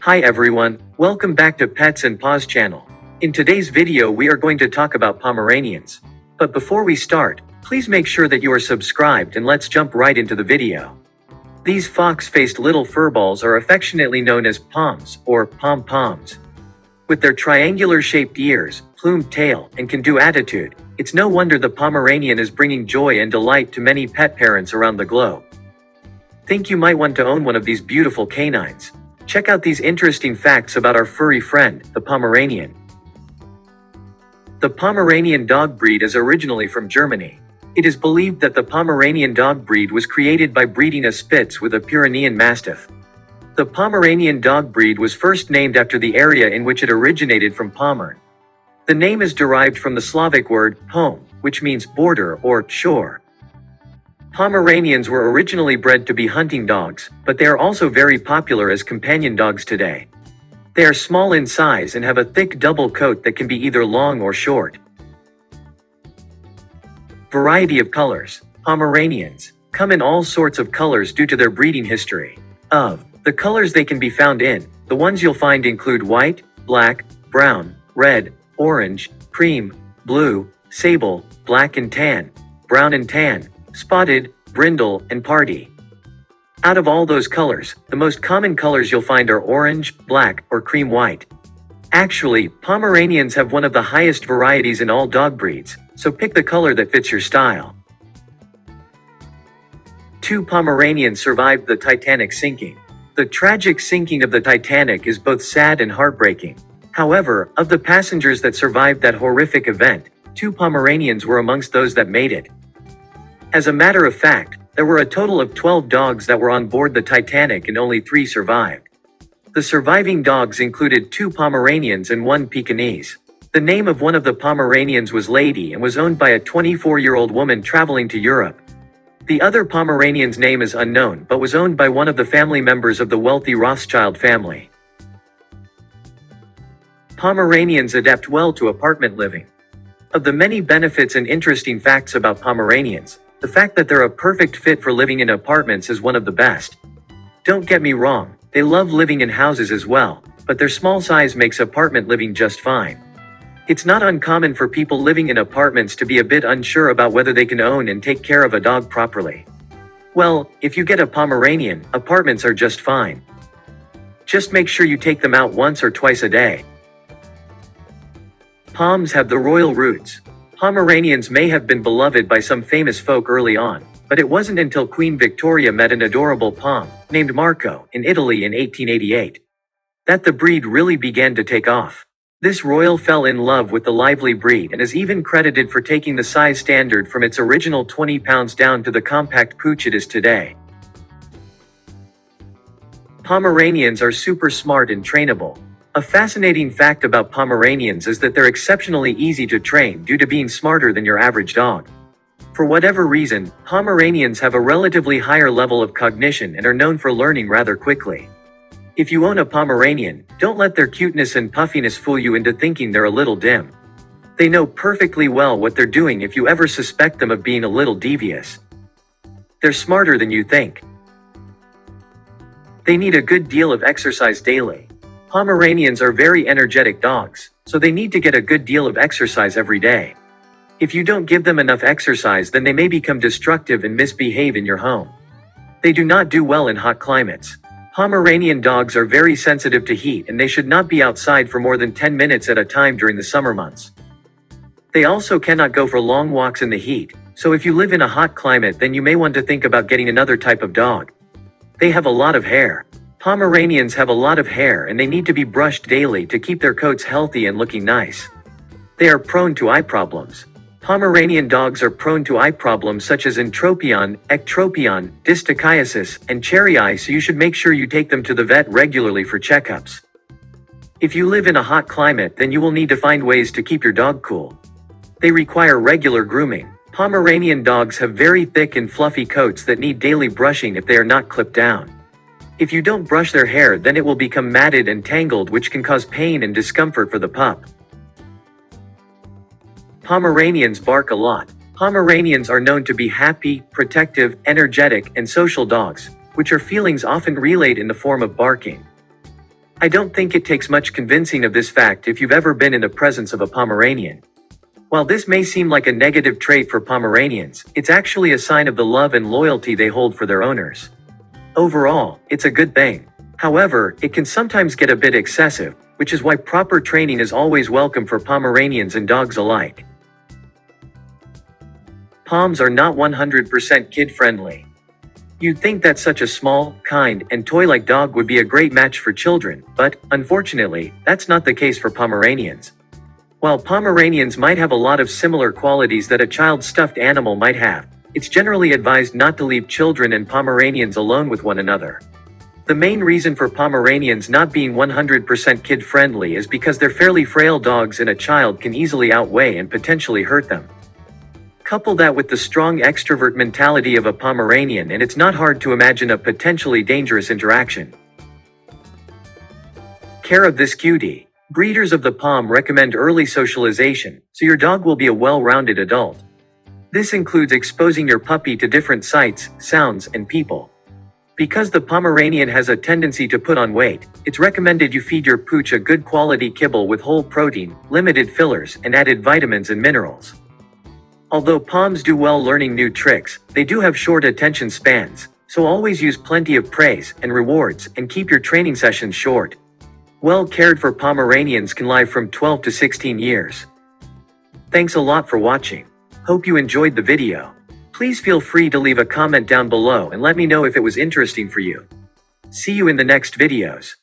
Hi everyone, welcome back to Pets and Paws channel. In today's video we are going to talk about Pomeranians. But before we start, please make sure that you are subscribed and let's jump right into the video. These fox-faced little furballs are affectionately known as Poms, or pom-poms. With their triangular-shaped ears, plumed tail, and can-do attitude, it's no wonder the Pomeranian is bringing joy and delight to many pet parents around the globe. Think you might want to own one of these beautiful canines? Check out these interesting facts about our furry friend, the Pomeranian. The Pomeranian dog breed is originally from Germany. It is believed that the Pomeranian dog breed was created by breeding a Spitz with a Pyrenean Mastiff. The Pomeranian dog breed was first named after the area in which it originated from Pommern. The name is derived from the Slavic word pom, which means border or shore. Pomeranians were originally bred to be hunting dogs, but they are also very popular as companion dogs today. They are small in size and have a thick double coat that can be either long or short. Variety of colors. Pomeranians come in all sorts of colors due to their breeding history. Of the colors they can be found in, the ones you'll find include white, black, brown, red, orange, cream, blue, sable, black and tan, brown and tan, spotted, brindle, and party. Out of all those colors, the most common colors you'll find are orange, black, or cream white. Actually, Pomeranians have one of the highest varieties in all dog breeds, so pick the color that fits your style. 2 Pomeranians survived the Titanic sinking. The tragic sinking of the Titanic is both sad and heartbreaking. However, of the passengers that survived that horrific event, 2 Pomeranians were amongst those that made it. As a matter of fact, there were a total of 12 dogs that were on board the Titanic and only 3 survived. The surviving dogs included 2 Pomeranians and 1 Pekingese. The name of one of the Pomeranians was Lady and was owned by a 24-year-old woman traveling to Europe. The other Pomeranian's name is unknown but was owned by one of the family members of the wealthy Rothschild family. Pomeranians adapt well to apartment living. Of the many benefits and interesting facts about Pomeranians, the fact that they're a perfect fit for living in apartments is one of the best. Don't get me wrong, they love living in houses as well, but their small size makes apartment living just fine. It's not uncommon for people living in apartments to be a bit unsure about whether they can own and take care of a dog properly. Well, if you get a Pomeranian, apartments are just fine. Just make sure you take them out once or twice a day. Poms have the royal roots. Pomeranians may have been beloved by some famous folk early on, but it wasn't until Queen Victoria met an adorable Pom, named Marco, in Italy in 1888, that the breed really began to take off. This royal fell in love with the lively breed and is even credited for taking the size standard from its original 20 pounds down to the compact pooch it is today. Pomeranians are super smart and trainable. A fascinating fact about Pomeranians is that they're exceptionally easy to train due to being smarter than your average dog. For whatever reason, Pomeranians have a relatively higher level of cognition and are known for learning rather quickly. If you own a Pomeranian, don't let their cuteness and puffiness fool you into thinking they're a little dim. They know perfectly well what they're doing if you ever suspect them of being a little devious. They're smarter than you think. They need a good deal of exercise daily. Pomeranians are very energetic dogs, so they need to get a good deal of exercise every day. If you don't give them enough exercise, then they may become destructive and misbehave in your home. They do not do well in hot climates. Pomeranian dogs are very sensitive to heat and they should not be outside for more than 10 minutes at a time during the summer months. They also cannot go for long walks in the heat, so if you live in a hot climate then you may want to think about getting another type of dog. They have a lot of hair. Pomeranians have a lot of hair and they need to be brushed daily to keep their coats healthy and looking nice. They are prone to eye problems. Pomeranian dogs are prone to eye problems such as entropion, ectropion, dystichiasis, and cherry eye, so you should make sure you take them to the vet regularly for checkups. If you live in a hot climate, then you will need to find ways to keep your dog cool. They require regular grooming. Pomeranian dogs have very thick and fluffy coats that need daily brushing if they are not clipped down. If you don't brush their hair, then it will become matted and tangled, which can cause pain and discomfort for the pup. Pomeranians bark a lot. Pomeranians are known to be happy, protective, energetic, and social dogs, which are feelings often relayed in the form of barking. I don't think it takes much convincing of this fact if you've ever been in the presence of a Pomeranian. While this may seem like a negative trait for Pomeranians, it's actually a sign of the love and loyalty they hold for their owners. Overall, it's a good thing. However, it can sometimes get a bit excessive, which is why proper training is always welcome for Pomeranians and dogs alike. Poms are not 100% kid-friendly. You'd think that such a small, kind, and toy-like dog would be a great match for children, but, unfortunately, that's not the case for Pomeranians. While Pomeranians might have a lot of similar qualities that a child's stuffed animal might have, it's generally advised not to leave children and Pomeranians alone with one another. The main reason for Pomeranians not being 100% kid-friendly is because they're fairly frail dogs and a child can easily outweigh and potentially hurt them. Couple that with the strong extrovert mentality of a Pomeranian and it's not hard to imagine a potentially dangerous interaction. Care of this cutie. Breeders of the Pom recommend early socialization, so your dog will be a well-rounded adult. This includes exposing your puppy to different sights, sounds, and people. Because the Pomeranian has a tendency to put on weight, it's recommended you feed your pooch a good quality kibble with whole protein, limited fillers, and added vitamins and minerals. Although Poms do well learning new tricks, they do have short attention spans, so always use plenty of praise and rewards and keep your training sessions short. Well cared for Pomeranians can live from 12 to 16 years. Thanks a lot for watching. Hope you enjoyed the video. Please feel free to leave a comment down below and let me know if it was interesting for you. See you in the next videos.